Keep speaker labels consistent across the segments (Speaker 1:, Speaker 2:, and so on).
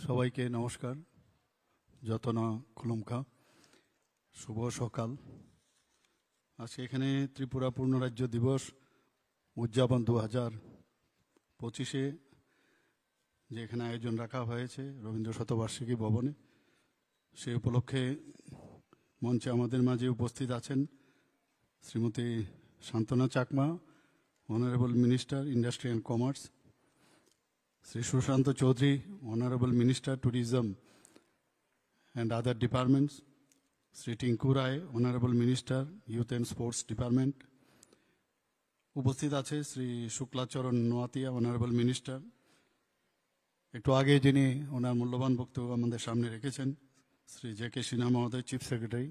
Speaker 1: সবাইকে নমস্কার। যতনা খুলুমখা, শুভ সকাল। আজকে এখানে ত্রিপুরা পূর্ণরাজ্য দিবস উদযাপন 2025 যে এখানে আয়োজন রাখা হয়েছে রবীন্দ্র শতবার্ষিকী ভবনে, সেই উপলক্ষে মঞ্চে আমাদের মাঝে উপস্থিত আছেন Shrimati Shantana Chakma, honourable minister industry and commerce, Shri Sushanta Chowdhury, honourable minister tourism and other departments, Sri Tinku Rai, Honorable Minister, Youth and Sports Department. উপস্থিত আছে শ্রী শুক্লাচরণ নোয়াতিয়া, অনারেবল মিনিস্টার। একটু আগে যিনি ওনার মূল্যবান বক্তব্য আমাদের সামনে রেখেছেন, শ্রী জে কে সিনহা মহোদয়, chief secretary,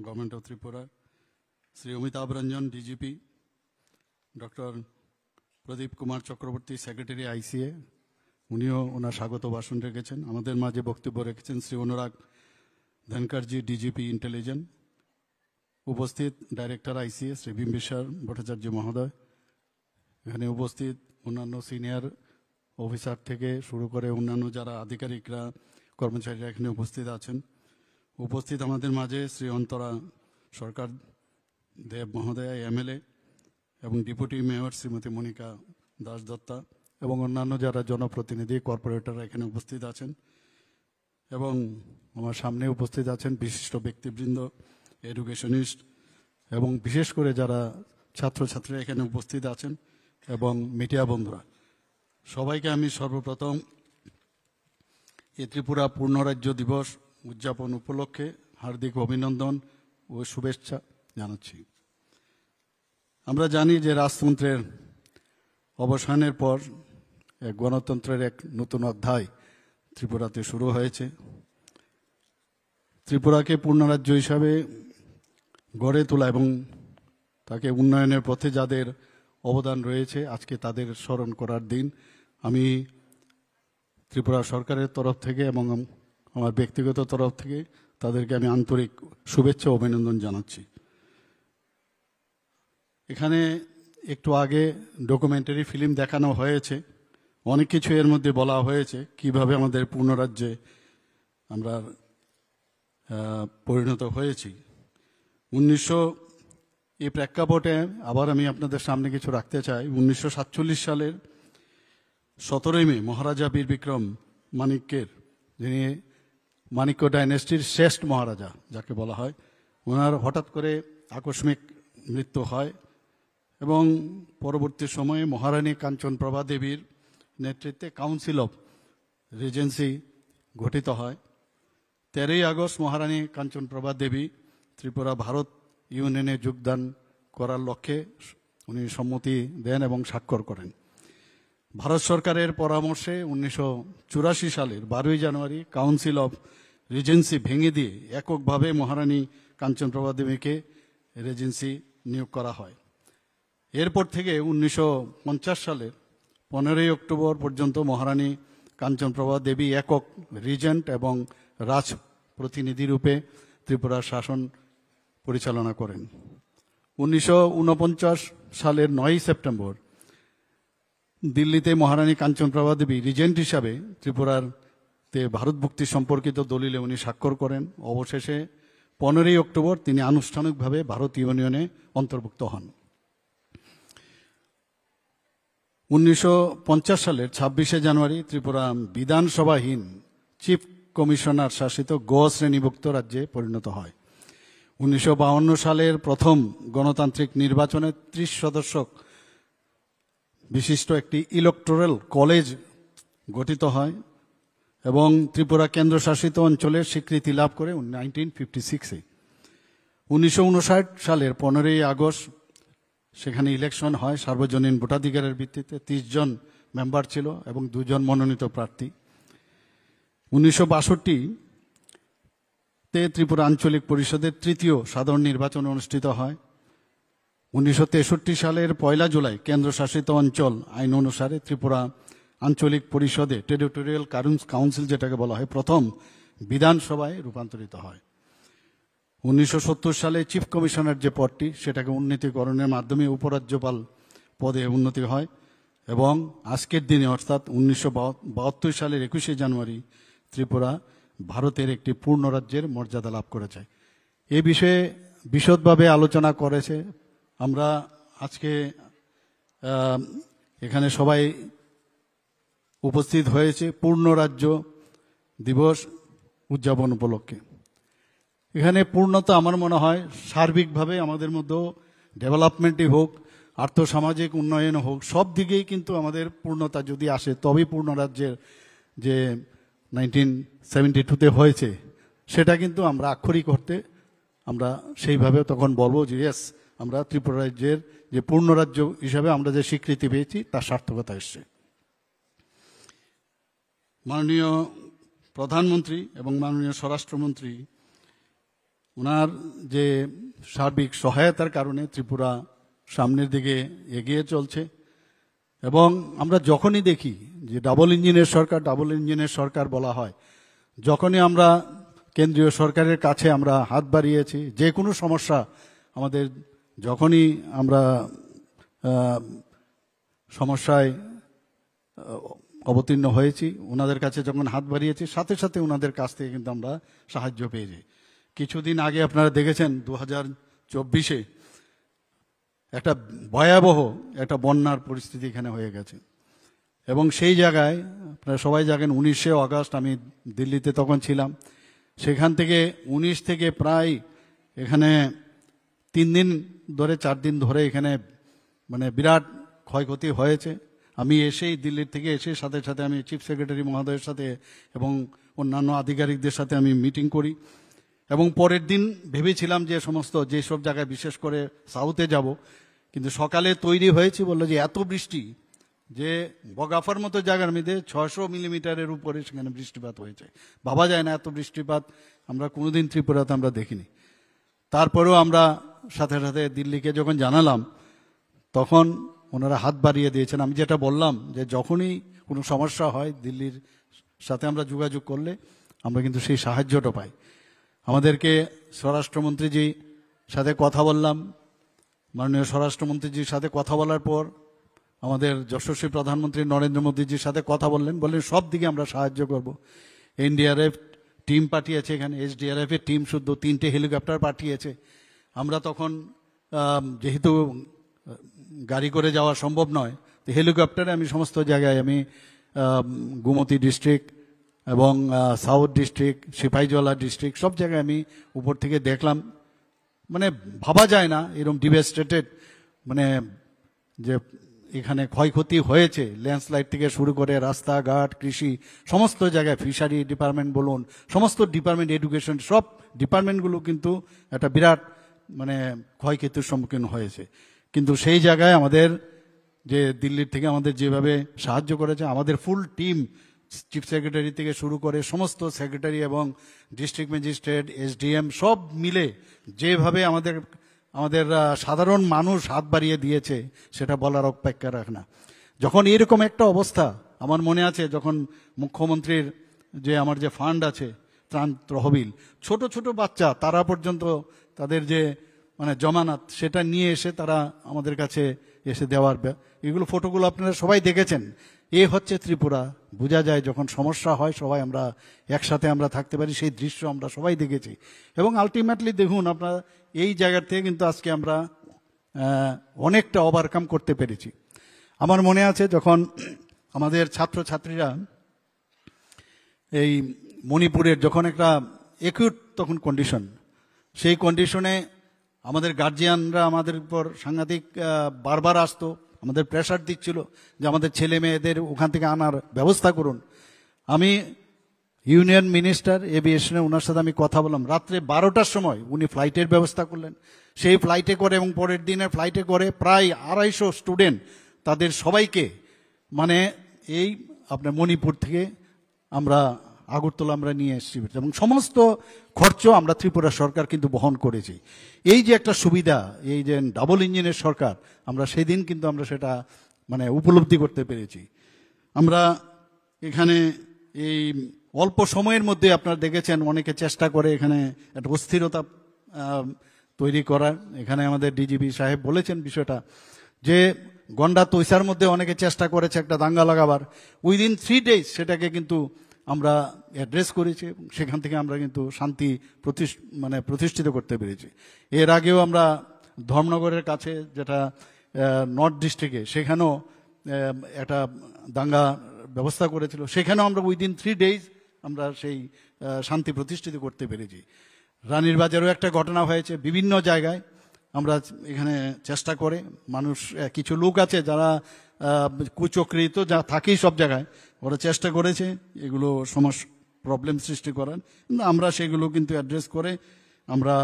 Speaker 1: government of Tripura, Shri Amitabh Ranjan, DGP, doctor Pradip Kumar Chakraborty, secretary ICA, উনিও ওনার স্বাগত ভাষণ রেখেছেন। আমাদের মাঝে বক্তব্য রেখেছেন শ্রী অনুরাগ ধনকরজি, ডিজিপি ইন্টেলিজেন্স। উপস্থিত ডাইরেক্টর আইসিএ শ্রী বিম্বিসার ভট্টাচার্য মহোদয়। এখানে উপস্থিত অন্যান্য সিনিয়র অফিসার থেকে শুরু করে অন্যান্য যারা আধিকারিকরা, কর্মচারীরা এখানে উপস্থিত আছেন। উপস্থিত আমাদের মাঝে শ্রী অন্তরা সরকার দেব মহোদয়, এমএলএ, এবং ডেপুটি মেয়র শ্রীমতী মনিকা দাস দত্তা, এবং অন্যান্য যারা জনপ্রতিনিধি, কর্পোরেটররা এখানে উপস্থিত আছেন। এবং আমার সামনে উপস্থিত আছেন বিশিষ্ট ব্যক্তিবৃন্দ, এডুকেশনিস্ট, এবং বিশেষ করে যারা ছাত্রছাত্রীরা এখানে উপস্থিত আছেন, এবং মিডিয়া বন্ধুরা, সবাইকে আমি সর্বপ্রথম এই ত্রিপুরা পূর্ণরাজ্য দিবস উদযাপন উপলক্ষে হার্দিক অভিনন্দন ও শুভেচ্ছা জানাচ্ছি। আমরা জানি যে রাজতন্ত্রের অবসানের পর এক গণতন্ত্রের এক নতুন অধ্যায় ত্রিপুরাতে শুরু হয়েছে। ত্রিপুরাকে পূর্ণরাজ্য হিসাবে গড়ে তোলা এবং তাকে উন্নয়নের পথে যাদের অবদান রয়েছে, আজকে তাদের স্মরণ করার দিন। আমি ত্রিপুরা সরকারের তরফ থেকে এবং আমার ব্যক্তিগত তরফ থেকে তাদেরকে আমি আন্তরিক শুভেচ্ছা ও অভিনন্দন জানাচ্ছি। এখানে একটু আগে ডকুমেন্টারি ফিল্ম দেখানো হয়েছে, অনেক কিছু এর মধ্যে বলা হয়েছে, কিভাবে আমাদের পূর্ণরাজ্যে আমরা পরিণত হয়েছি। এই প্রেক্ষাপটে আবার আমি আপনাদের সামনে কিছু রাখতে চাই। 1947 সালের 17 মে মহারাজা বীর বিক্রম মানিক্যের, যিনি মানিক্য ডাইনেস্টির শ্রেষ্ঠ মহারাজা যাকে বলা হয়, ওনার হঠাৎ করে আকস্মিক মৃত্যু হয় এবং পরবর্তী সময়ে মহারানী কাঞ্চনপ্রভা দেবীর নেতৃত্বে কাউন্সিল অফ রিজেন্সি গঠিত হয়। 13 আগস্ট মহারানী কাঞ্চনপ্রভা দেবী ত্রিপুরা ভারত ইউনিয়নে যোগদান করার লক্ষ্যে উনি সম্মতি দেন এবং স্বাক্ষর করেন। ভারত সরকারের পরামর্শে 1984 সালের 12 জানুয়ারি কাউন্সিল অফ রিজেন্সি ভেঙে দিয়ে এককভাবে মহারানী কাঞ্চনপ্রভা দেবীকে রেজেন্সি নিয়োগ করা হয়। এরপর থেকে 1950 সালের 15 অক্টোবর পর্যন্ত মহারানী কাঞ্চনপ্রভা দেবী একক রিজেন্ট এবং রাজ প্রতিনিধি রূপে ত্রিপুরার শাসন পরিচালনা করেন। 1949 সালের 9 সেপ্টেম্বর দিল্লিতে মহারানী কাঞ্চনপ্রভা দেবী রিজেন্ট হিসাবে ত্রিপুরাতে ভারতভুক্তি সম্পর্কিত দলিলে উনি স্বাক্ষর করেন। অবশেষে 15 অক্টোবর তিনি আনুষ্ঠানিকভাবে ভারত ইউনিয়নে অন্তর্ভুক্ত হন। 1950 সালের 26 জানুয়ারি ত্রিপুরা বিধানসভাহীন চিফ কমিশনার শাসিত গ শ্রেণীভুক্ত রাজ্যে পরিণত হয়। 1952 সালের প্রথম গণতান্ত্রিক নির্বাচনে 30 সদস্য বিশিষ্ট একটি ইলেকটোরাল কলেজ গঠিত হয় এবং ত্রিপুরা কেন্দ্রশাসিত অঞ্চলের স্বীকৃতি লাভ করে 1956-এ। 1959 সালের 15 আগস্ট সেখানে ইলেকশন হয় সার্বজনীন ভোটাধিকারের ভিত্তিতে। 30 জন মেম্বার ছিল এবং 2 জন মনোনীত প্রার্থী। 1962-তে ত্রিপুরা আঞ্চলিক পরিষদের 3য় সাধারণ নির্বাচন অনুষ্ঠিত হয়। 1963 সালের 1 জুলাই কেন্দ্রশাসিত অঞ্চল আইন অনুসারে ত্রিপুরা আঞ্চলিক পরিষদে টেরিটোরিয়াল কাউন্সিল যেটাকে বলা হয় প্রথম বিধানসভায় রূপান্তরিত হয়। 1970 সালে চিফ কমিশনার যে পদটি সেটাকে উন্নীতকরণের মাধ্যমে উপরাজ্যপাল পদে উন্নতি হয় এবং আজকের দিনে অর্থাৎ 1972 সালের 21 জানুয়ারি ত্রিপুরা ভারতের একটি পূর্ণ রাজ্যের মর্যাদা লাভ করেছে। এ বিষয়ে বিশদভাবে আলোচনা করেছে। আমরা আজকে এখানে সবাই উপস্থিত হয়েছে পূর্ণ রাজ্য দিবস উদযাপন উপলক্ষে। এখানে পূর্ণতা আমার মনে হয় সার্বিকভাবে আমাদের মধ্যেও ডেভেলপমেন্টই হোক, আর্থসামাজিক উন্নয়ন হোক, সব দিকেই কিন্তু আমাদের পূর্ণতা যদি আসে তবেই পূর্ণ রাজ্যের যে 1972-তে হয়েছে সেটা কিন্তু আমরা আক্ষরিক করতে আমরা সেইভাবে তখন বলবো যে ইয়েস, আমরা ত্রিপুরা রাজ্যের যে পূর্ণ রাজ্য হিসাবে আমরা যে স্বীকৃতি পেয়েছি তার সার্থকতা এসছে। মাননীয় প্রধানমন্ত্রী এবং মাননীয় স্বরাষ্ট্রমন্ত্রী ওনার যে সার্বিক সহায়তার কারণে ত্রিপুরা সামনের দিকে এগিয়ে চলছে। এবং আমরা যখনই দেখি যে ডাবল ইঞ্জিনের সরকার বলা হয়, যখনই আমরা কেন্দ্রীয় সরকারের কাছে আমরা হাত বাড়িয়েছি, যে কোনো সমস্যা আমাদের যখনই আমরা সমস্যায় অবতীর্ণ হয়েছি, ওনাদের কাছে যখন হাত বাড়িয়েছি সাথে সাথে ওনাদের কাছ থেকে কিন্তু আমরা সাহায্য পেয়েছি। কিছুদিন আগে আপনারা দেখেছেন 2024-এ একটা ভয়াবহ একটা বন্যার পরিস্থিতি এখানে হয়ে গেছে। এবং সেই জায়গায় আপনারা সবাই জানেন 19শে আগস্ট আমি দিল্লিতে তখন ছিলাম। সেখান থেকে 19 থেকে প্রায় এখানে 3 দিন ধরে 4 দিন ধরে এখানে মানে বিরাট ক্ষয়ক্ষতি হয়েছে। আমি এসেই দিল্লির থেকে এসে সাথে সাথে আমি চিফ সেক্রেটারি মহোদয়ের সাথে এবং অন্যান্য আধিকারিকদের সাথে আমি মিটিং করি। এবং পরের দিন ভেবেছিলাম যে যেসব জায়গায় বিশেষ করে সাউথে যাব, কিন্তু সকালে তৈরি হয়েছি বললো যে এত বৃষ্টি যে বগাফার মতো জায়গার মধ্যে 600 মিলিমিটারের উপরে সেখানে বৃষ্টিপাত হয়েছে। ভাবা যায় না এত বৃষ্টিপাত আমরা কোনোদিন ত্রিপুরাতে আমরা দেখিনি। তারপরেও আমরা সাথে সাথে দিল্লিকে যখন জানালাম তখন ওনারা হাত বাড়িয়ে দিয়েছেন। আমি যেটা বললাম যে যখনই কোনো সমস্যা হয় দিল্লির সাথে আমরা যোগাযোগ করলে আমরা কিন্তু সেই সাহায্যটা পাই। আমাদেরকে স্বরাষ্ট্রমন্ত্রীজির সাথে কথা বললাম, মাননীয় স্বরাষ্ট্রমন্ত্রীজির সাথে কথা বলার পর আমাদের যশস্বী প্রধানমন্ত্রী নরেন্দ্র মোদীজির সাথে কথা বললেন সব দিকে আমরা সাহায্য করব। এনডিআরএফ টিম পাঠিয়েছে, এখানে এসডিআরএফ এর টিম শুদ্ধ 3টে হেলিকপ্টার পাঠিয়েছে। আমরা তখন যেহেতু গাড়ি করে যাওয়া সম্ভব নয়, তো হেলিকপ্টারে আমি সমস্ত জায়গায় আমি গোমতী ডিস্ট্রিক্ট এবং সাউথ ডিস্ট্রিক্ট, সিপাহীজলা ডিস্ট্রিক্ট সব জায়গায় আমি উপর থেকে দেখলাম। মানে ভাবা যায় না এরকম ডিভাস্টেটেড মানে যে এখানে ক্ষয়ক্ষতি হয়েছে, ল্যান্ডস্লাইড থেকে শুরু করে রাস্তাঘাট, কৃষি, সমস্ত জায়গায় ফিশারি ডিপার্টমেন্ট বলুন, সমস্ত ডিপার্টমেন্ট, এডুকেশন, সব ডিপার্টমেন্টগুলো কিন্তু একটা বিরাট মানে ক্ষয়ক্ষতির সম্মুখীন হয়েছে। কিন্তু সেই জায়গায় আমাদের যে দিল্লির থেকে আমাদের যেভাবে সাহায্য করেছে, আমাদের ফুল টিম চিফ সেক্রেটারি থেকে শুরু করে সমস্ত সেক্রেটারি এবং ডিস্ট্রিক্ট ম্যাজিস্ট্রেট, এসডিএম সব মিলে যেভাবে আমাদের সাধারণ মানুষ হাত বাড়িয়ে দিয়েছে সেটা বলার অপেক্ষা রাখে না। যখন এরকম একটা অবস্থা, আমার মনে আছে যখন মুখ্যমন্ত্রীর যে আমার যে ফান্ড আছে ত্রাণ তহবিল, ছোট ছোট বাচ্চা তারা পর্যন্ত তাদের যে মানে জমানত সেটা নিয়ে এসে তারা আমাদের কাছে এসে দেওয়ার, এগুলো ফটোগুলো আপনারা সবাই দেখেছেন। এ হচ্ছে ত্রিপুরা। বোঝা যায় যখন সমস্যা হয় সবাই আমরা একসাথে আমরা থাকতে পারি, সেই দৃশ্য আমরা সবাই দেখেছি। এবং আলটিমেটলি দেখুন আপনারা এই জায়গার থেকে কিন্তু আজকে আমরা অনেকটা ওভারকাম করতে পেরেছি। আমার মনে আছে যখন আমাদের ছাত্রছাত্রীরা এই মণিপুরের যখন একটা একিউট তখন কন্ডিশন, সেই কন্ডিশনে আমাদের গার্জিয়ানরা আমাদের উপর সাংঘাতিক বারবার আসতো, আমাদের প্রেশার দিচ্ছিল যে আমাদের ছেলে মেয়েদের ওখান থেকে আনার ব্যবস্থা করুন। আমি ইউনিয়ন মিনিস্টার এভিয়েশনে ওনার সাথে আমি কথা বললাম, রাত্রে 12টার সময় উনি ফ্লাইটের ব্যবস্থা করলেন। সেই ফ্লাইটে করে এবং পরের দিনের ফ্লাইটে করে প্রায় 250 স্টুডেন্ট তাদের সবাইকে মানে এই আপনার মণিপুর থেকে আমরা আগরতলা আমরা নিয়ে এসেছি এবং সমস্ত খরচ আমরা ত্রিপুরা সরকার কিন্তু বহন করেছি। এই যে একটা সুবিধা, এই যে ডাবল ইঞ্জিনের সরকার, আমরা সেদিন কিন্তু আমরা সেটা মানে উপলব্ধি করতে পেরেছি। আমরা এখানে এই অল্প সময়ের মধ্যে আপনারা দেখেছেন অনেকে চেষ্টা করে এখানে একটা অস্থিরতা তৈরি করার। এখানে আমাদের ডিজিপি সাহেব বলেছেন বিষয়টা যে গন্ডা তৈসার মধ্যে অনেকে চেষ্টা করেছে একটা দাঙ্গা লাগাবার, উইদিন 3 days সেটাকে কিন্তু আমরা অ্যাড্রেস করেছি, সেখান থেকে আমরা কিন্তু শান্তি প্রতিষ্ঠিত করতে পেরেছি। এর আগেও আমরা ধর্মনগরের কাছে, যেটা নর্থ ডিস্ট্রিক্টে, সেখানেও একটা দাঙ্গা ব্যবস্থা করেছিল, সেখানেও আমরা উইদিন 3 days আমরা সেই শান্তি প্রতিষ্ঠিত করতে পেরেছি। রানীর বাজারেও একটা ঘটনা হয়েছে। বিভিন্ন জায়গায় আমরা এখানে চেষ্টা করে মানুষ, কিছু লোক আছে যারা কুচক্রিত, যা থাকেই সব জায়গায়, ওরা চেষ্টা করেছে এগুলো প্রবলেম সৃষ্টি করার, কিন্তু আমরা সেগুলো কিন্তু অ্যাড্রেস করে আমরা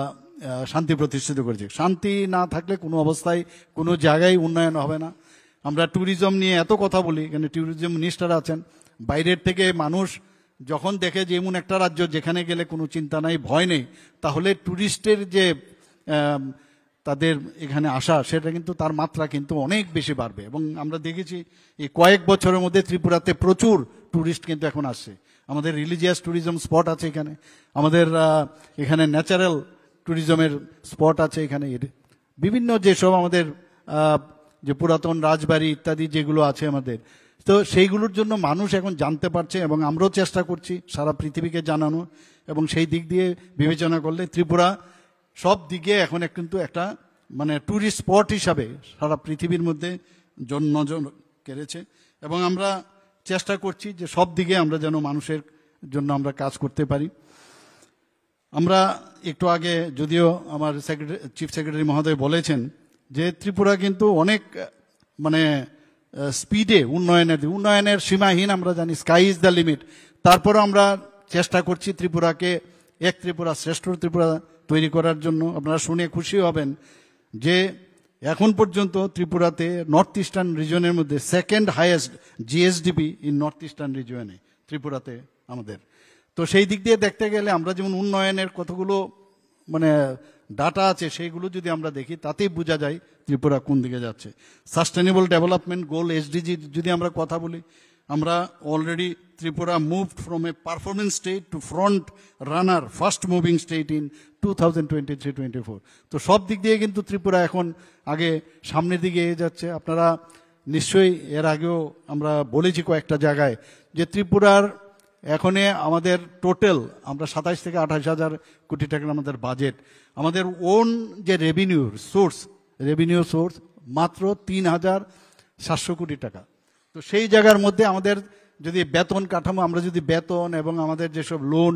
Speaker 1: শান্তি প্রতিষ্ঠিত করেছি। শান্তি না থাকলে কোনো অবস্থায় কোনো জায়গায় উন্নয়ন হবে না। আমরা ট্যুরিজম নিয়ে এত কথা বলি, এখানে ট্যুরিজম মিনিস্টার আছেন, বাইরের থেকে মানুষ যখন দেখে যে এমন একটা রাজ্য যেখানে গেলে কোনো চিন্তা নাই, ভয় নেই, তাহলে ট্যুরিস্টের যে তাদের এখানে আসা, সেটা কিন্তু তার মাত্রা কিন্তু অনেক বেশি বাড়বে। এবং আমরা দেখেছি এই কয়েক বছরের মধ্যে ত্রিপুরাতে প্রচুর ট্যুরিস্ট কিন্তু এখন আসছে। আমাদের রিলিজিয়াস ট্যুরিজম স্পট আছে এখানে, আমাদের এখানে ন্যাচারাল ট্যুরিজমের স্পট আছে এখানে, বিভিন্ন যেসব আমাদের যে পুরাতন রাজবাড়ি ইত্যাদি যেগুলো আছে আমাদের, তো সেইগুলোর জন্য মানুষ এখন জানতে পারছে এবং আমরাও চেষ্টা করছি সারা পৃথিবীকে জানানো। এবং সেই দিক দিয়ে বিবেচনা করলে ত্রিপুরা সব দিকে এখন কিন্তু একটা ট্যুরিস্ট স্পট হিসাবে সারা পৃথিবীর মধ্যে জন্ম কেড়েছে। এবং আমরা চেষ্টা করছি যে সব দিকে আমরা যেন মানুষের জন্য আমরা কাজ করতে পারি। আমরা একটু আগে, যদিও আমার চিফ সেক্রেটারি মহোদয় বলেছেন যে ত্রিপুরা কিন্তু অনেক স্পিডে উন্নয়নের সীমাহীন, আমরা জানি স্কাই ইজ দ্য লিমিট। তারপরে আমরা চেষ্টা করছি ত্রিপুরাকে এক ত্রিপুরা শ্রেষ্ঠ ত্রিপুরা তৈরি করার জন্য। আপনারা শুনে খুশি হবেন যে এখন পর্যন্ত ত্রিপুরাতে নর্থ ইস্টার্ন রিজনের মধ্যে second highest GSDP in north eastern রিজনে ত্রিপুরাতে আমাদের। তো সেই দিক দিয়ে দেখতে গেলে আমরা যেমন উন্নয়নের কতগুলো ডাটা আছে, সেইগুলো যদি আমরা দেখি তাতেই বোঝা যায় ত্রিপুরা কোন দিকে যাচ্ছে। সাস্টেনেবল ডেভেলপমেন্ট গোল এসডিজি যদি আমরা কথা বলি, আমরা already Tripura moved from a performance state to front runner, first moving state in 2023-24। তো সব দিক দিয়ে কিন্তু ত্রিপুরা এখন আগে সামনের দিকে এগিয়ে যাচ্ছে। আপনারা নিশ্চয়ই এর আগেও আমরা বলেছি কয়েকটা জায়গায় যে ত্রিপুরার এখনে আমাদের টোটাল আমরা 27 থেকে 28 হাজার কোটি টাকার আমাদের বাজেট। আমাদের ওন যে রেভিনিউ সোর্স মাত্র 3,700 কোটি টাকা। তো সেই জায়গার মধ্যে আমাদের যদি বেতন কাঠামো, আমরা যদি বেতন এবং আমাদের যেসব লোন,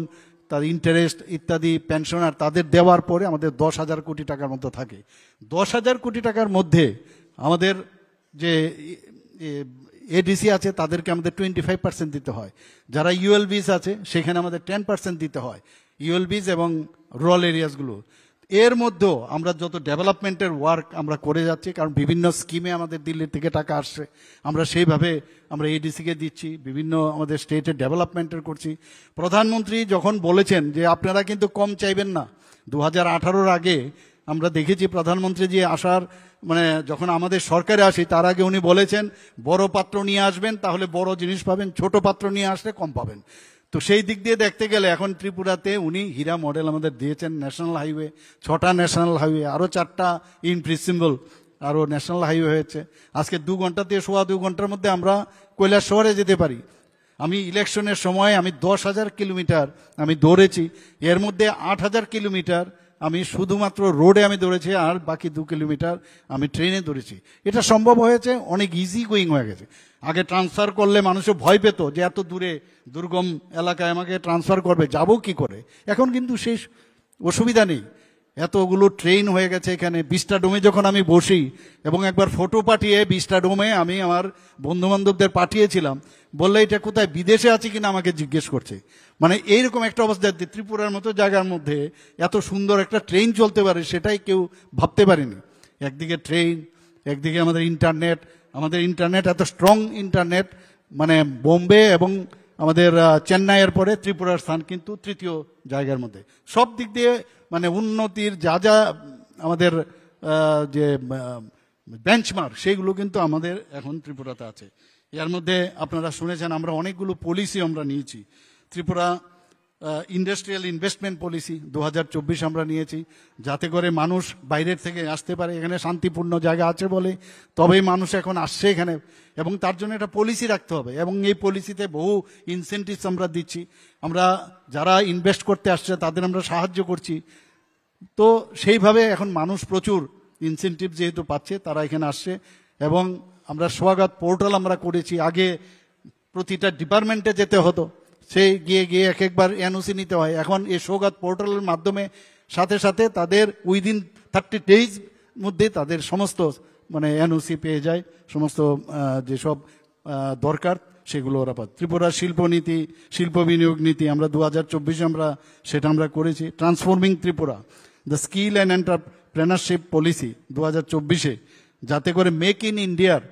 Speaker 1: তার ইন্টারেস্ট ইত্যাদি, পেনশনার তাদের দেওয়ার পরে আমাদের 10,000 কোটি টাকার মতো থাকে। 10,000 কোটি টাকার মধ্যে আমাদের যে এডিসি আছে তাদেরকে আমাদের 25% দিতে হয়। যারা ইউএলবিস আছে সেখানে আমাদের 10% দিতে হয়, ইউএলবিস এবং রুরাল এরিয়াসগুলো। এর মধ্যেও আমরা যত ডেভেলপমেন্টের ওয়ার্ক আমরা করে যাচ্ছি, কারণ বিভিন্ন স্কিমে আমাদের দিল্লি থেকে টাকা আসছে, আমরা সেইভাবে আমরা এডিসিকে দিচ্ছি, বিভিন্ন আমাদের স্টেটের ডেভেলপমেন্টের করছি। প্রধানমন্ত্রী যখন বলেছেন যে আপনারা কিন্তু কম চাইবেন না, 2018-র আগে আমরা দেখেছি প্রধানমন্ত্রী যে আসার যখন আমাদের সরকারে আসি তার আগে উনি বলেছেন বড় পাত্র নিয়ে আসবেন তাহলে বড় জিনিস পাবেন, ছোট পাত্র নিয়ে আসলে কম পাবেন। তো সেই দিক দিয়ে দেখতে গেলে এখন ত্রিপুরাতে উনি হীরা মডেল আমাদের দিয়েছেন। ন্যাশনাল হাইওয়ে 6টা ন্যাশনাল হাইওয়ে, আরও 4টা ইন প্রিন্সিপাল আরও ন্যাশনাল হাইওয়ে হয়েছে। আজকে 2 ঘন্টা থেকে 2.25 ঘন্টার মধ্যে আমরা কৈলাস শহরে যেতে পারি। আমি ইলেকশনের সময় আমি 10,000 কিলোমিটার আমি দৌড়েছি, এর মধ্যে 8,000 কিলোমিটার আমি শুধুমাত্র রোডে আমি দৌড়েছি, আর বাকি 2 কিলোমিটার আমি ট্রেনে দৌড়েছি। এটা সম্ভব হয়েছে, অনেক ইজি গোয়িং হয়ে গেছে। আগে ট্রান্সফার করলে মানুষও ভয় পেত যে এত দূরে দুর্গম এলাকায় আমাকে ট্রান্সফার করবে, যাব কি করে। এখন কিন্তু সেই অসুবিধা নেই, এতগুলো ট্রেন হয়ে গেছে এখানে। বিস্টাডোমে যখন আমি বসি এবং একবার ফটো পাঠিয়ে বিস্টাডোমে আমি আমার বন্ধুবান্ধবদের পাঠিয়েছিলাম, বললে এটা কোথায় বিদেশে আছে কিনা আমাকে জিজ্ঞেস করছে। এইরকম একটা অবস্থা, ত্রিপুরার মতো জায়গার মধ্যে এত সুন্দর একটা ট্রেন চলতে পারে সেটাই কেউ ভাবতে পারেনি। একদিকে ট্রেন, একদিকে আমাদের ইন্টারনেট এত স্ট্রং ইন্টারনেট, বোম্বে এবং আমাদের চেন্নাইয়ের পরে ত্রিপুরার স্থান কিন্তু 3য় জায়গার মধ্যে। সব দিক দিয়ে উন্নতির যা যা আমাদের যে বেঞ্চমার্ক সেইগুলো কিন্তু আমাদের এখন ত্রিপুরাতে আছে। এর মধ্যে আপনারা শুনেছেন আমরা অনেকগুলো পলিসি আমরা নিয়েছি। ত্রিপুরা ইন্ডাস্ট্রিয়াল ইনভেস্টমেন্ট পলিসি 2024 আমরা নিয়েছি, যাতে করে মানুষ বাইরের থেকে আসতে পারে। এখানে শান্তিপূর্ণ জায়গা আছে বলে তবেই মানুষ এখন আসছে এখানে, এবং তার জন্য একটা পলিসি রাখতে হবে, এবং এই পলিসিতে বহু ইনসেন্টিভস আমরা দিচ্ছি। আমরা যারা ইনভেস্ট করতে আসছে তাদের আমরা সাহায্য করছি। তো সেইভাবে এখন মানুষ প্রচুর ইনসেন্টিভ যেহেতু পাচ্ছে, তারা এখানে আসছে। এবং আমরা স্বাগত পোর্টাল আমরা করেছি। আগে প্রতিটা ডিপার্টমেন্টে যেতে হতো, সেই গিয়ে গিয়ে এক একবার এনওসি নিতে হয়। এখন এই স্বাগত পোর্টালের মাধ্যমে সাথে সাথে তাদের উইদিন 30 ডেজ মধ্যে তাদের সমস্ত মানে এনওসি পেয়ে যায়, সমস্ত যেসব দরকার সেগুলো ওরা পায়। ত্রিপুরা শিল্পনীতি, শিল্প বিনিয়োগ নীতি আমরা 2024 আমরা সেটা আমরা করেছি। Transforming Tripura, the skill and entrepreneurship policy 2024, যাতে করে মেক ইন ইন্ডিয়ার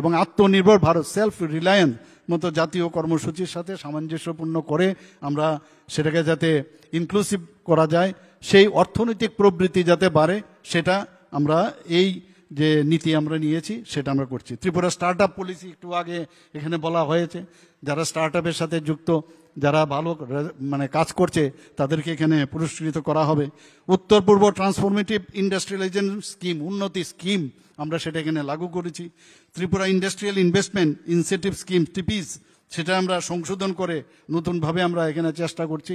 Speaker 1: এবং আত্মনির্ভর ভারত, সেলফ রিলায়েন্স মতো জাতীয় কর্মসূচির সাথে সামঞ্জস্যপূর্ণ করে আমরা সেটাকে যাতে ইনক্লুসিভ করা যায়, সেই অর্থনৈতিক প্রবৃত্তি যাতে বাড়ে, সেটা আমরা এই যে নীতি আমরা নিয়েছি সেটা আমরা করছি। ত্রিপুরা স্টার্ট আপ পলিসি একটু আগে এখানে বলা হয়েছে, যারা স্টার্ট আপের সাথে যুক্ত, যারা ভালো মানে কাজ করছে তাদেরকে এখানে পুরস্কৃত করা হবে। উত্তর পূর্ব transformative industrialization scheme, Unnati scheme আমরা সেটা এখানে লাগু করেছি। Tripura industrial investment incentive scheme টিপিস, সেটা আমরা সংশোধন করে নতুনভাবে আমরা এখানে চেষ্টা করছি।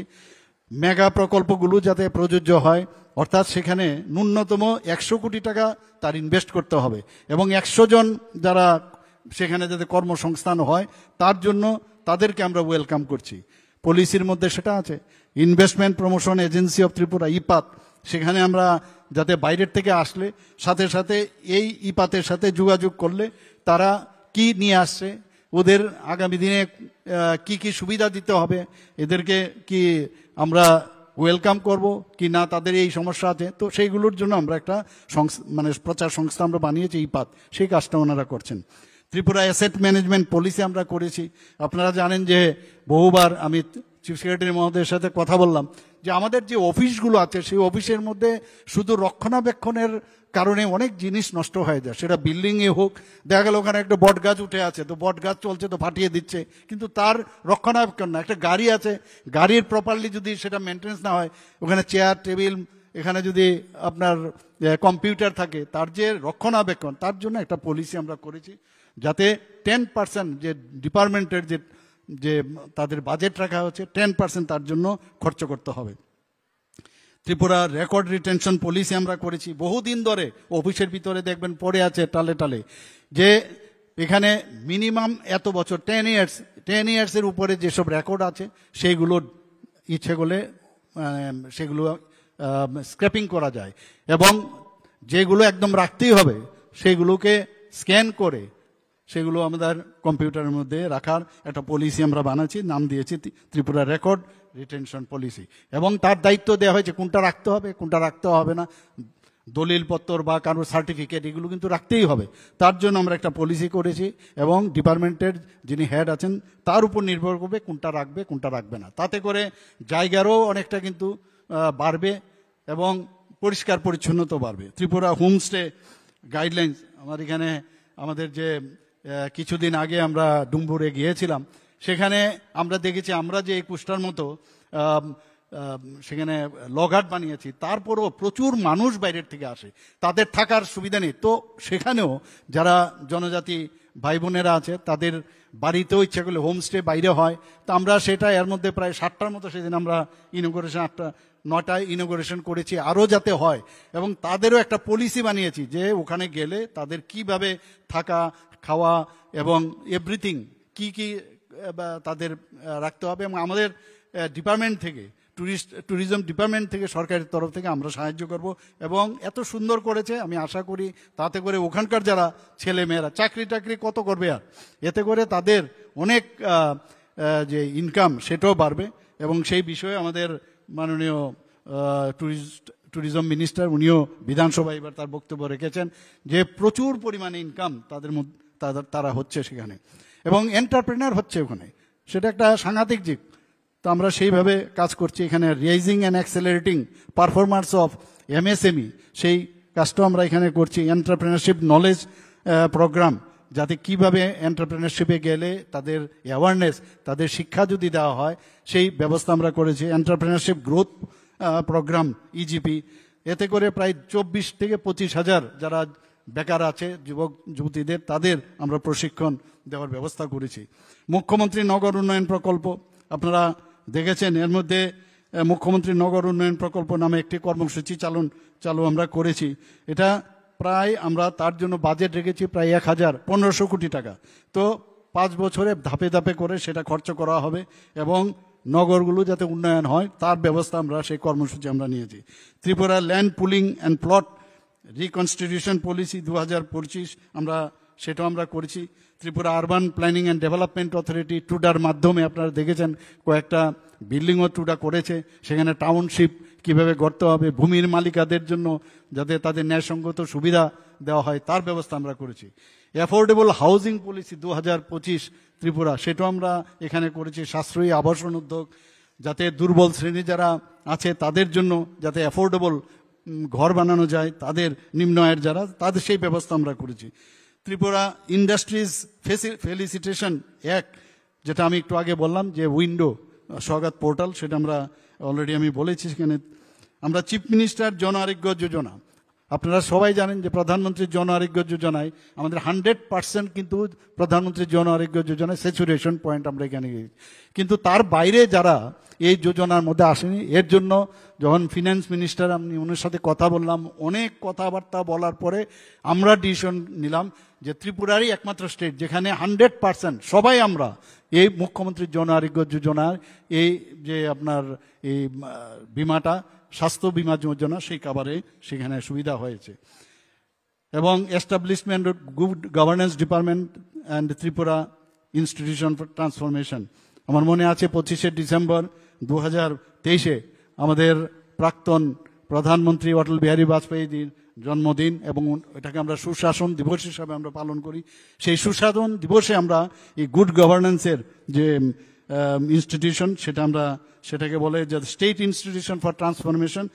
Speaker 1: মেগা প্রকল্পগুলো যাতে প্রযোজ্য হয়, অর্থাৎ সেখানে ন্যূনতম 100 কোটি টাকা তার ইনভেস্ট করতে হবে, এবং 100 জন যারা সেখানে যাতে কর্মসংস্থান হয় তার জন্য তাদেরকে আমরা ওয়েলকাম করছি। পলিসির মধ্যে সেটা আছে। Investment promotion agency of Tripura, ইপাত, সেখানে আমরা যাতে বাইরের থেকে আসলে সাথে সাথে এই ইপাতের সাথে যোগাযোগ করলে তারা কি নিয়ে আসছে, ওদের আগামী দিনে কি কি সুবিধা দিতে হবে, এদেরকে কি আমরা ওয়েলকাম করব কি না, তাদের এই সমস্যা আছে, তো সেইগুলোর জন্য আমরা একটা মানে প্রচার সংস্থা আমরা বানিয়েছি ইপাত, সেই কাজটা ওনারা করছেন। ত্রিপুরা অ্যাসেট ম্যানেজমেন্ট পলিসি আমরা করেছি। আপনারা জানেন যে বহুবার আমি চিফ সেক্রেটারি মহোদয়ের সাথে কথা বললাম যে আমাদের যে অফিসগুলো আছে সেই অফিসের মধ্যে শুধু রক্ষণাবেক্ষণের কারণে অনেক জিনিস নষ্ট হয়ে যায়, সেটা বিল্ডিংয়ে হোক। দেখা গেল ওখানে একটা বট গাছ উঠে আছে, তো বট গাছ চলছে তো ফাটিয়ে দিচ্ছে, কিন্তু তার রক্ষণাবেক্ষণ না। একটা গাড়ি আছে, গাড়ির প্রপারলি যদি সেটা মেনটেন্স না হয়, ওখানে চেয়ার টেবিল, এখানে যদি আপনার কম্পিউটার থাকে, তার যে রক্ষণাবেক্ষণ, তার জন্য একটা পলিসি আমরা করেছি, যাতে 10% যে ডিপার্টমেন্টের যে তাদের বাজেট রাখা হচ্ছে 10% তার জন্য খরচ করতে হবে। ত্রিপুরা রেকর্ড রিটেনশন পলিসি আমরা করেছি। বহুদিন ধরে অফিসের ভিতরে দেখবেন পড়ে আছে টালে টালে, যে এখানে মিনিমাম এত বছর 10 ইয়ার্সের উপরে যেসব রেকর্ড আছে সেইগুলো ইচ্ছে করলে সেগুলো স্ক্র্যাপিং করা যায়, এবং যেগুলো একদম রাখতেই হবে সেগুলোকে স্ক্যান করে সেগুলো আমাদের কম্পিউটারের মধ্যে রাখার একটা পলিসি আমরা বানাচ্ছি, নাম দিয়েছি ত্রিপুরা রেকর্ড রিটেনশন পলিসি। এবং তার দায়িত্ব দেওয়া হয়েছে কোনটা রাখতে হবে কোনটা রাখতে হবে না, দলিলপত্র বা কারোর সার্টিফিকেট এগুলো কিন্তু রাখতেই হবে। তার জন্য আমরা একটা পলিসি করেছি, এবং ডিপার্টমেন্টের যিনি হেড আছেন তার উপর নির্ভর করবে কোনটা রাখবে কোনটা রাখবে না। তাতে করে জায়গারও অনেকটা কিন্তু বাড়বে এবং পরিষ্কার পরিচ্ছন্নতা বাড়বে। ত্রিপুরা হোমস্টে গাইডলাইন্স, আমার এখানে আমাদের যে কিছুদিন আগে আমরা ডুম্বুরে গিয়েছিলাম, সেখানে আমরা দেখেছি আমরা যে 21টার মতো সেখানে লঘাট বানিয়েছি, তারপরও প্রচুর মানুষ বাইরের থেকে আসে, তাদের থাকার সুবিধা নেই। তো সেখানেও যারা জনজাতি ভাই বোনেরা আছে তাদের বাড়িতেও ইচ্ছা করলে হোমস্টে বাইরে হয়। তো আমরা সেটা এর মধ্যে প্রায় 60টার মতো সেদিন আমরা ইনোগ্রেশন 9টায় ইনোগ্রেশন করেছি, আরও যাতে হয়। এবং তাদেরও একটা পলিসি বানিয়েছি যে ওখানে গেলে তাদের কিভাবে থাকা খাওয়া এবং এভরিথিং কি কি তাদের রাখতে হবে। এবং আমাদের ডিপার্টমেন্ট থেকে ট্যুরিজম ডিপার্টমেন্ট থেকে সরকারের তরফ থেকে আমরা সাহায্য করব। এবং এত সুন্দর করেছে, আমি আশা করি তাতে করে ওখানকার যারা ছেলে মেয়েরা চাকরি টাকরি কত করবে, আর এতে করে তাদের অনেক যে ইনকাম সেটাও বাড়বে। এবং সেই বিষয়ে আমাদের মাননীয় ট্যুরিজম মিনিস্টার উনিও বিধানসভায় এবার তার বক্তব্য রেখেছেন যে প্রচুর পরিমাণে ইনকাম তাদের মধ্যে তারা হচ্ছে সেখানে, এবং এন্টারপ্রেনার হচ্ছে ওখানে, সেটা একটা সাংঘাতিক দিক। তো আমরা সেইভাবে কাজ করছি এখানে। Raising and accelerating performance of MSME, সেই কাজটাও আমরা এখানে করছি। এন্টারপ্রেনারশিপ নলেজ প্রোগ্রাম যাতে কিভাবে এন্টারপ্রেনারশিপে গেলে তাদের অ্যাওয়ারনেস, তাদের শিক্ষা যদি দেওয়া হয়, সেই ব্যবস্থা আমরা করেছি। এন্টারপ্রেনারশিপ গ্রোথ প্রোগ্রাম ইজিপি, এতে করে প্রায় 24 থেকে 25 হাজার যারা বেকার আছে যুবক যুবতীদের, তাদের আমরা প্রশিক্ষণ দেওয়ার ব্যবস্থা করেছি। মুখ্যমন্ত্রী নগর উন্নয়ন প্রকল্প আপনারা দেখেছেন, এর মধ্যে মুখ্যমন্ত্রী নগর উন্নয়ন প্রকল্প নামে একটি কর্মসূচি চালু আমরা করেছি। এটা প্রায় আমরা তার জন্য বাজেট রেখেছি প্রায় 1500 কোটি টাকা। তো 5 বছরে ধাপে ধাপে করে সেটা খরচ করা হবে এবং নগরগুলো যাতে উন্নয়ন হয় তার ব্যবস্থা আমরা সেই কর্মসূচি আমরা নিয়েছি। Tripura land pooling and plot reconstitution policy 2025 সেটাও আমরা করেছি। Tripura urban planning and development authority টুডার মাধ্যমে আপনারা দেখেছেন কয়েকটা বিল্ডিংও টুডা করেছে, সেখানে টাউনশিপ কিভাবে গড়তে হবে, ভূমির মালিকাদের জন্য যাতে তাদের ন্যায়সঙ্গত সুবিধা দেওয়া হয় তার ব্যবস্থা আমরা করেছি। অ্যাফোর্ডেবল হাউজিং পলিসি 2025 ত্রিপুরা, সেটাও আমরা এখানে করেছি। সাশ্রয়ী আবাসন উদ্যোগ, যাতে দুর্বল শ্রেণী যারা আছে তাদের জন্য যাতে অ্যাফোর্ডেবল ঘর বানানো যায়, তাদের নিম্ন আয়ের যারা, তাদের সেই ব্যবস্থা আমরা করেছি। ত্রিপুরা ইন্ডাস্ট্রিজ ফেলিসিটেশন অ্যাক্ট, যেটা আমি একটু আগে বললাম যে উইন্ডো স্বাগত পোর্টাল, সেটা আমরা অলরেডি আমি বলেছি। সেখানে আমরা চিফ মিনিস্টার জন আরোগ্য যোজনা, আপনারা সবাই জানেন যে প্রধানমন্ত্রী জন আরোগ্য যোজনায় আমাদের 100% কিন্তু প্রধানমন্ত্রী জন আরোগ্য যোজনায় স্যাচুরেশন পয়েন্ট আমরা এখানে, কিন্তু তার বাইরে যারা এই যোজনার মধ্যে আসেনি, এর জন্য যখন ফিনান্স মিনিস্টার আমি ওনার সাথে কথা বললাম, অনেক কথাবার্তা বলার পরে আমরা ডিসিশন নিলাম যে ত্রিপুরারই একমাত্র স্টেট যেখানে 100% সবাই আমরা এই মুখ্যমন্ত্রী জন আরোগ্য যোজনার এই যে আপনার এই বিমাটা, স্বাস্থ্য বিমা যোজনা, সেই কাভারে সেখানে সুবিধা হয়েছে। এবং establishment good governance department and Tripura institution for transformation, আমার মনে আছে 25শে ডিসেম্বর 2023 আমাদের প্রাক্তন প্রধানমন্ত্রী অটল বিহারী বাজপেয়ীজির জন্মদিন, এবং এটাকে আমরা সুশাসন দিবস হিসাবে আমরা পালন করি। সেই সুশাসন দিবসে আমরা এই গুড গভর্নেন্সের যে ইনস্টিটিউশন, সেটাকে বলে যে স্টেট ইনস্টিটিউশন ফর ট্রান্সফরমেশন,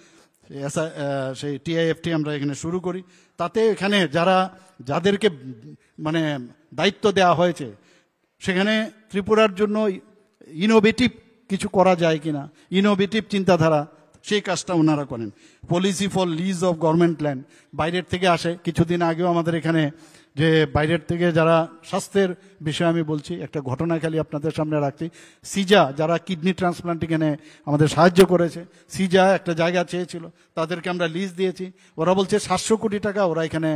Speaker 1: সেই TIFT আমরা এখানে শুরু করি। তাতে এখানে যাদেরকে মানে দায়িত্ব দেওয়া হয়েছে, সেখানে ত্রিপুরার জন্য ইনোভেটিভ কিছু করা যায় কিনা, ইনোভেটিভ চিন্তাধারা, সেই কাজটা ওনারা করেন। Policy for lease of government land, বাইরের থেকে আসে। কিছুদিন আগেও আমাদের এখানে যে বাইরের থেকে যারা, স্বাস্থ্যের বিষয়ে আমি বলছি, একটা ঘটনা খালি আপনাদের সামনে রাখছি। সিজা, যারা কিডনি ট্রান্সপ্লান্ট এখানে আমাদের সাহায্য করেছে, সিজা একটা জায়গা চেয়েছিল, তাদেরকে আমরা লিজ দিয়েছি। ওরা বলছে 700 কোটি টাকা ওরা এখানে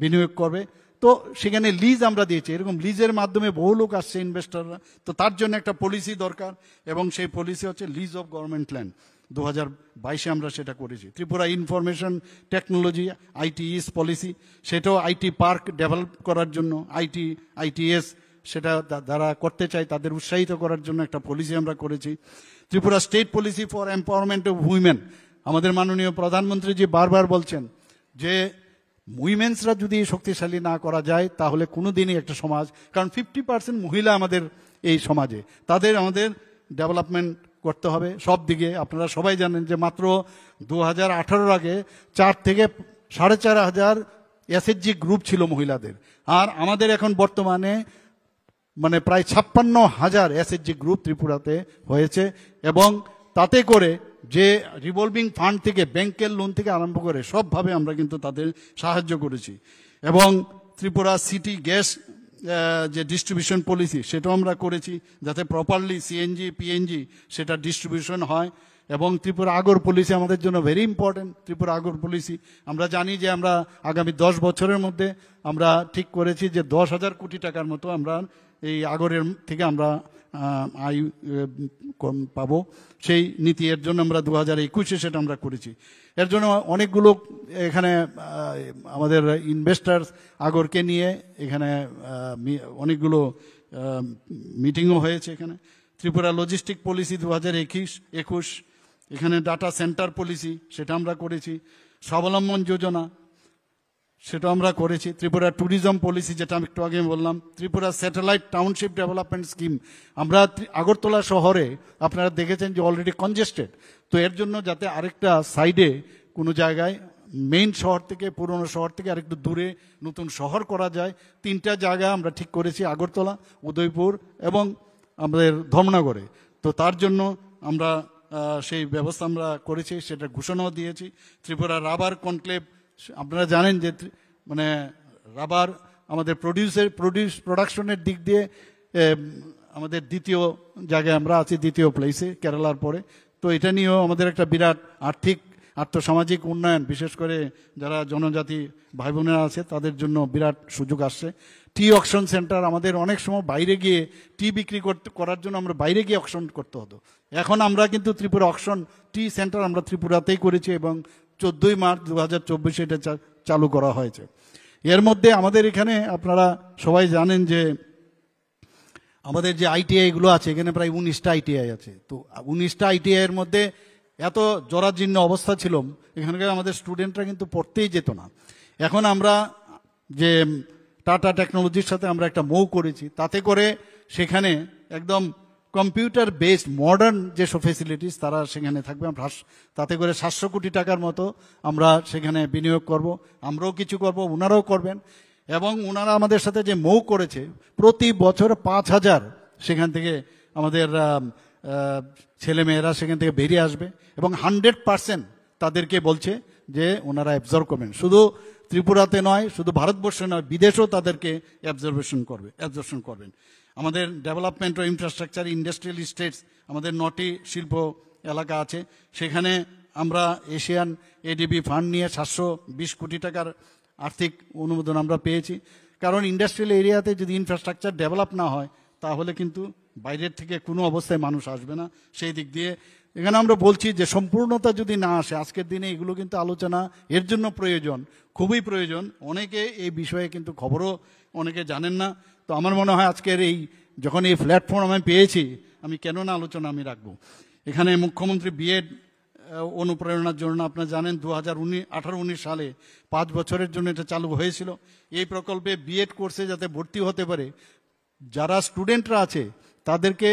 Speaker 1: বিনিয়োগ করবে। তো সেখানে লিজ আমরা দিয়েছি। এরকম লিজের মাধ্যমে বহু লোক আসছে, ইনভেস্টররা। তো তার জন্য একটা পলিসি দরকার, এবং সেই পলিসি হচ্ছে লিজ অফ গভর্নমেন্ট ল্যান্ড। 2022 আমরা সেটা করেছি। Tripura information technology ITES policy, সেটাও আইটি পার্ক ডেভেলপ করার জন্য, ITS সেটা যারা করতে চায় তাদের উৎসাহিত করার জন্য একটা পলিসি আমরা করেছি। Tripura state policy for empowerment of women, আমাদের মাননীয় প্রধানমন্ত্রীজি বারবার বলছেন যে উইমেন্সরা যদি শক্তিশালী না করা যায় তাহলে কোনোদিনই একটা সমাজ, কারণ 50% মহিলা আমাদের এই সমাজে, তাদের আমাদের ডেভেলপমেন্ট করতে হবে সব দিকে। আপনারা সবাই জানেন যে মাত্র 2018 আগে 4 থেকে 4.5 হাজার SHG গ্রুপ ছিল মহিলাদের, আর আমাদের এখন বর্তমানে মানে প্রায় 56,000 SHG গ্রুপ ত্রিপুরাতে হয়েছে। এবং তাতে করে যে রিভলভিং ফান্ড থেকে, ব্যাংকের লোন থেকে আরম্ভ করে সবভাবে আমরা কিন্তু তাদের সাহায্য করেছি। এবং ত্রিপুরা সিটি গ্যাস যে ডিস্ট্রিবিউশন পলিসি, সেটাও আমরা করেছি, যাতে প্রপারলি CNG PNG সেটা ডিস্ট্রিবিউশন হয়। এবং ত্রিপুরা আগর পলিসি আমাদের জন্য ভেরি ইম্পর্টেন্ট। ত্রিপুরা আগর পলিসি আমরা জানি যে আমরা আগামী 10 বছরের মধ্যে আমরা ঠিক করেছি যে 10,000 কোটি টাকার মতো আমরা এই আগরের থেকে আমরা আয় পাবো। সেই নীতি এর জন্য আমরা 2021-এ সেটা আমরা করেছি। এর জন্য অনেকগুলো এখানে আমাদের ইনভেস্টার্স আগরকে নিয়ে এখানে অনেকগুলো মিটিংও হয়েছে। এখানে ত্রিপুরা লজিস্টিক পলিসি 2021, এখানে ডাটা সেন্টার পলিসি সেটা আমরা করেছি। স্বাবলম্বন যোজনা সেটা আমরা করেছি। ত্রিপুরা ট্যুরিজম পলিসি, যেটা আমি একটু আগে বললাম। Tripura satellite township development scheme, আমরা আগরতলা শহরে আপনারা দেখেছেন যে অলরেডি কনজেস্টেড, তো এর জন্য যাতে আরেকটা সাইডে কোনো জায়গায় মেইন শহর থেকে, পুরনো শহর থেকে আরেকটু দূরে নতুন শহর করা যায়। 3টা জায়গা আমরা ঠিক করেছি, আগরতলা, উদয়পুর এবং আমাদের ধর্মনগরে। তো তার জন্য আমরা সেই ব্যবস্থা আমরা করেছি, সেটা ঘোষণাও দিয়েছি। ত্রিপুরা রাবার কনক্লেভ, আপনারা জানেন যে মানে রাবার আমাদের প্রোডাকশনের দিক দিয়ে আমাদের দ্বিতীয় জায়গায় আমরা আছি, দ্বিতীয় প্লেসে কেরালার পরে। তো এটা নিয়েও আমাদের একটা বিরাট আর্থসামাজিক উন্নয়ন, বিশেষ করে যারা জনজাতি ভাই বোনেরা আছে তাদের জন্য বিরাট সুযোগ আসছে। টি অকশন সেন্টার, আমাদের অনেক সময় বাইরে গিয়ে টি বিক্রি করার জন্য আমরা বাইরে গিয়ে অকশন করতে হতো। এখন আমরা কিন্তু ত্রিপুরা অকশন টি সেন্টার আমরা ত্রিপুরাতেই করেছি এবং 14ই মার্চ 2024 এটা চালু করা হয়েছে। এর মধ্যে আমাদের এখানে আপনারা সবাই জানেন যে আমাদের যে আইটিআইগুলো আছে, এখানে প্রায় 19টা আইটিআই আছে। তো 19টা আইটিআই এর মধ্যে এত জরাজীর্ণ অবস্থা ছিল, এখানকার আমাদের স্টুডেন্টরা কিন্তু পড়তেই যেত না। এখন আমরা যে টাটা টেকনোলজির সাথে আমরা একটা মৌ করেছি, তাতে করে সেখানে একদম কম্পিউটার বেসড মডার্ন যেসব ফেসিলিটিস তারা সেখানে থাকবে। তাতে করে 700 কোটি টাকার মতো আমরা সেখানে বিনিয়োগ করব, আমরাও কিছু করব, ওনারাও করবেন। এবং ওনারা আমাদের সাথে যে মৌ করেছে, প্রতি বছর 5000 সেখান থেকে আমাদের ছেলেমেয়েরা সেখান থেকে বেরিয়ে আসবে এবং 100% তাদেরকে বলছে যে ওনারা অ্যাবজর্ব করবেন। শুধু ত্রিপুরাতে নয়, শুধু ভারতবর্ষে নয়, বিদেশেও তাদেরকে অ্যাবজর্বেশন করবেন। আমাদের ডেভেলপমেন্ট ও ইনফ্রাস্ট্রাকচার ইন্ডাস্ট্রিয়াল স্টেটস, আমাদের 9টি শিল্প এলাকা আছে, সেখানে আমরা এশিয়ান এডিবি ফান্ড নিয়ে 720 কোটি টাকার আর্থিক অনুমোদন আমরা পেয়েছি। কারণ ইন্ডাস্ট্রিয়াল এরিয়াতে যদি ইনফ্রাস্ট্রাকচার ডেভেলপ না হয় তাহলে কিন্তু বাইরের থেকে কোনো অবস্থায় মানুষ আসবে না। সেই দিক দিয়ে এখানে আমরা বলছি যে সম্পূর্ণতা যদি না আসে, আজকের দিনে এগুলো কিন্তু আলোচনা এর জন্য প্রয়োজন, খুবই প্রয়োজন। অনেকে এই বিষয়ে কিন্তু খবরও অনেকে জানেন না। তো আমার মনে হয় আজকের যখন এই প্ল্যাটফর্ম আমি পেয়েছি, আমি কেন না আলোচনা আমি রাখবো। এখানে মুখ্যমন্ত্রী বিএড অনুপ্রেরণার জন্য, আপনারা জানেন 2018-19 সালে 5 বছরের জন্য এটা চালু হয়েছিল। এই প্রকল্পে বিএড কোর্সে যাতে ভর্তি হতে পারে, যারা স্টুডেন্টরা আছে তাদেরকে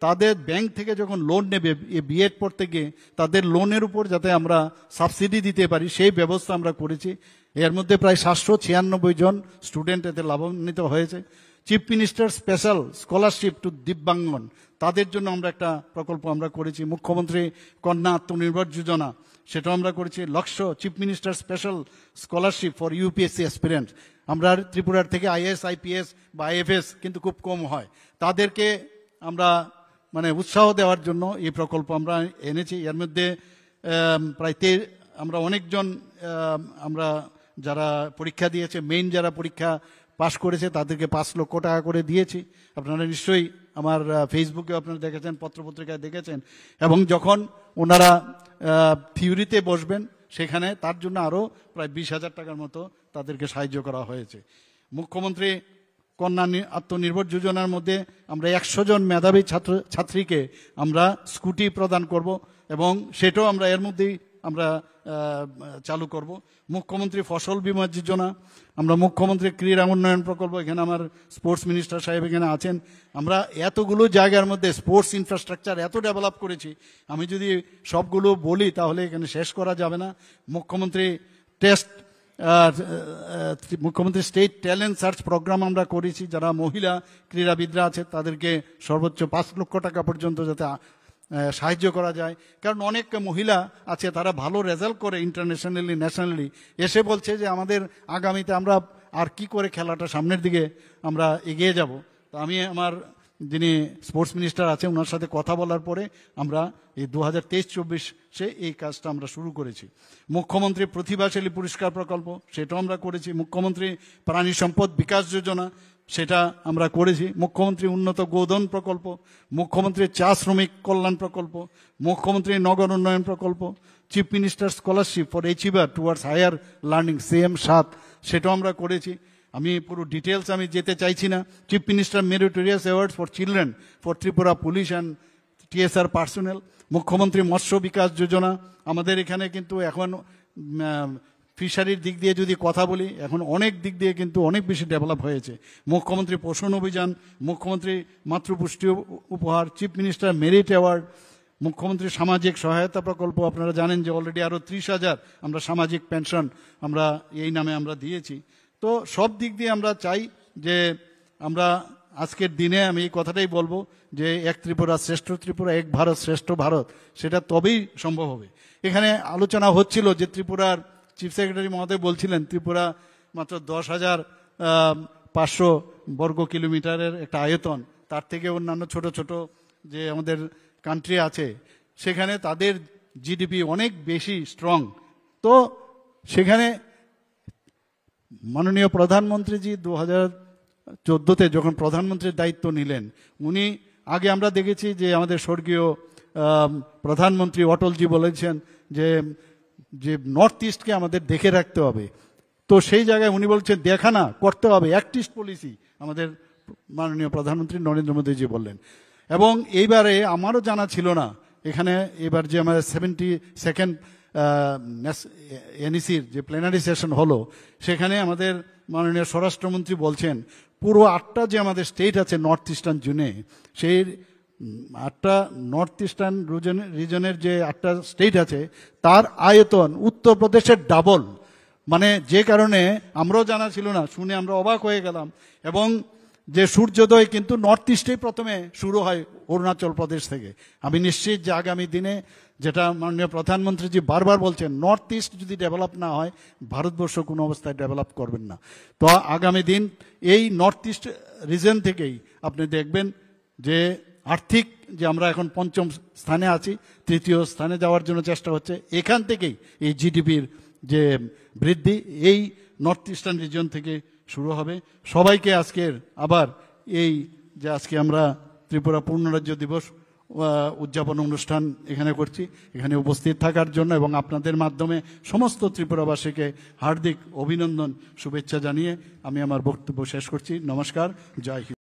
Speaker 1: তাদের ব্যাংক থেকে যখন লোন নেবে বিএড পড়তে গিয়ে, তাদের লোনের উপর যাতে আমরা সাবসিডি দিতে পারি সেই ব্যবস্থা আমরা করেছি। এর মধ্যে প্রায় 796 জন স্টুডেন্ট এতে লাভান্বিত হয়েছে। Chief minister special scholarship to দিব্যাঙ্গন, তাদের জন্য আমরা একটা প্রকল্প আমরা করেছি। মুখ্যমন্ত্রী কন্যা আত্মনির্ভর যোজনা, সেটাও আমরা করেছি। লক্ষ্য chief minister special scholarship for UPSC aspirant, আমরা ত্রিপুরার থেকে আইএস আইপিএস বা আইএফএস কিন্তু খুব কম হয়, তাদেরকে আমরা মানে উৎসাহ দেওয়ার জন্য এই প্রকল্প আমরা এনেছি। এর মধ্যে প্রায় আমরা অনেকজন আমরা যারা পরীক্ষা দিয়েছে, মেইন যারা পরীক্ষা পাশ করেছে তাদেরকে 5 লক্ষ টাকা করে দিয়েছি। আপনারা নিশ্চয়ই আমার ফেসবুকে আপনারা দেখেছেন, পত্রপত্রিকায় দেখেছেন। এবং যখন ওনারা থিওরিতে বসবেন সেখানে তার জন্য আরও প্রায় 20,000 টাকার মতো তাদেরকে সাহায্য করা হয়েছে। মুখ্যমন্ত্রী কন্যা আত্মনির্ভর যোজনার মধ্যে আমরা 100 জন মেধাবী ছাত্রীকে আমরা স্কুটি প্রদান করব এবং সেটাও আমরা এর মধ্যেই আমরা চালু করব। মুখ্যমন্ত্রী ফসল বীমা যোজনা, আমরা মুখ্যমন্ত্রী ক্রীড়া উন্নয়ন প্রকল্প, এখানে আমার স্পোর্টস মিনিস্টার সাহেব এখানে আছেন। আমরা এতগুলো জায়গার মধ্যে স্পোর্টস ইনফ্রাস্ট্রাকচার এত ডেভেলপ করেছি, আমি যদি সবগুলো বলি তাহলে এখানে শেষ করা যাবে না। মুখ্যমন্ত্রী স্টেট ট্যালেন্ট সার্চ প্রোগ্রাম আমরা করেছি, যারা মহিলা ক্রীড়াবিদরা আছে তাদেরকে সর্বোচ্চ 5 লক্ষ টাকা পর্যন্ত যাতে সাহায্য করা যায়। কারণ অনেক মহিলা আছে তারা ভালো রেজাল্ট করে ইন্টারন্যাশনালি ন্যাশনালি, এসে বলছে যে আমাদের আগামীতে আমরা আর কি করে খেলাটা সামনের দিকে আমরা এগিয়ে যাব। তো আমি আমার যিনি স্পোর্টস মিনিস্টার আছে ওনার সাথে কথা বলার পরে আমরা এই 2023-24 এই কাজটা আমরা শুরু করেছি। মুখ্যমন্ত্রী প্রতিভাশালী পুরস্কার প্রকল্প, সেটাও আমরা করেছি। মুখ্যমন্ত্রী প্রাণী সম্পদ বিকাশ যোজনা, সেটা আমরা করেছি। মুখ্যমন্ত্রী উন্নত গোধন প্রকল্প, মুখ্যমন্ত্রী চা শ্রমিক কল্যাণ প্রকল্প, মুখ্যমন্ত্রী নগর উন্নয়ন প্রকল্প, chief minister scholarship for achiever towards higher learning CM7, সেটাও আমরা করেছি। আমি পুরো ডিটেলস আমি যেতে চাইছি না। Chief minister meritorious awards for children for Tripura police and TSR personnel, মুখ্যমন্ত্রী মৎস্য বিকাশ যোজনা। আমাদের এখানে কিন্তু এখন ফিশারির দিক দিয়ে যদি কথা বলি, এখন অনেক দিক দিয়ে কিন্তু অনেক বেশি ডেভেলপ হয়েছে। মুখ্যমন্ত্রী পোষণ অভিযান, মুখ্যমন্ত্রী মাতৃপুষ্টি উপহার, চিফ মিনিস্টার মেরিট অ্যাওয়ার্ড, মুখ্যমন্ত্রী সামাজিক সহায়তা প্রকল্প আপনারা জানেন যে অলরেডি আরও 30,000 আমরা সামাজিক পেনশন আমরা এই নামে আমরা দিয়েছি। তো সব দিক দিয়ে আমরা চাই যে আমরা আজকের দিনে আমি এই কথাটাই বলবো যে এক ত্রিপুরা শ্রেষ্ঠ ত্রিপুরা, এক ভারত শ্রেষ্ঠ ভারত, সেটা তবেই সম্ভব হবে। এখানে আলোচনা হচ্ছিল যে ত্রিপুরার চিফ সেক্রেটারি মহোদয় বলছিলেন ত্রিপুরা মাত্র 10,500 বর্গ কিলোমিটারের একটা আয়তন, তার থেকে অন্যান্য ছোট ছোট যে আমাদের কান্ট্রি আছে সেখানে তাদের জিডিপি অনেক বেশি স্ট্রং। তো সেখানে মাননীয় প্রধানমন্ত্রীজি 2014-তে যখন প্রধানমন্ত্রীর দায়িত্ব নিলেন, উনি আগে আমরা দেখেছি যে আমাদের স্বর্গীয় প্রধানমন্ত্রী অটলজি বলেছেন যে যে নর্থ ইস্টকে আমাদের দেখে রাখতে হবে। তো সেই জায়গায় উনি বলছেন দেখা না করতে হবে, অ্যাক্ট ইস্ট পলিসি আমাদের মাননীয় প্রধানমন্ত্রী নরেন্দ্র মোদীজি বললেন। এবং এইবারে আমারও জানা ছিল না, এখানে এবার যে আমাদের 72nd এনইসির যে প্লেনারি সেশন হলো, সেখানে আমাদের মাননীয় স্বরাষ্ট্রমন্ত্রী বলছেন পুরো 8টা যে আমাদের স্টেট আছে নর্থ ইস্টার্ন জোনে, সেই 8টা নর্থ ইস্টার্ন রিজনের যে 8টা স্টেট আছে তার আয়তন উত্তরপ্রদেশের ডাবল। মানে যে কারণে আমরাও জানা ছিল না, শুনে আমরা অবাক হয়ে গেলাম। এবং যে সূর্যোদয় কিন্তু নর্থ ইস্টেই প্রথমে শুরু হয় অরুণাচল প্রদেশ থেকে। আমি নিশ্চিত যে আগামী দিনে যেটা মাননীয় প্রধানমন্ত্রীজি বারবার বলছেন, নর্থ ইস্ট যদি ডেভেলপ না হয় ভারতবর্ষ কোনো অবস্থায় ডেভেলপ করবেন না। তো আগামী দিন এই নর্থ ইস্ট রিজন থেকেই আপনি দেখবেন যে আর্থিক যে আমরা এখন 5ম স্থানে আছি, 3য় স্থানে যাওয়ার জন্য চেষ্টা হচ্ছে। এখান থেকেই এই জিডিপির যে বৃদ্ধি এই নর্থ ইস্টার্ন রিজন থেকে শুরু হবে। সবাইকে আজকের আবার এই যে আজকে আমরা ত্রিপুরা পূর্ণরাজ্য দিবস উদযাপন অনুষ্ঠান এখানে করছি, এখানে উপস্থিত থাকার জন্য এবং আপনাদের মাধ্যমে সমস্ত ত্রিপুরাবাসীকে হার্দিক অভিনন্দন শুভেচ্ছা জানিয়ে আমি আমার বক্তব্য শেষ করছি। নমস্কার, জয় হিন্দ।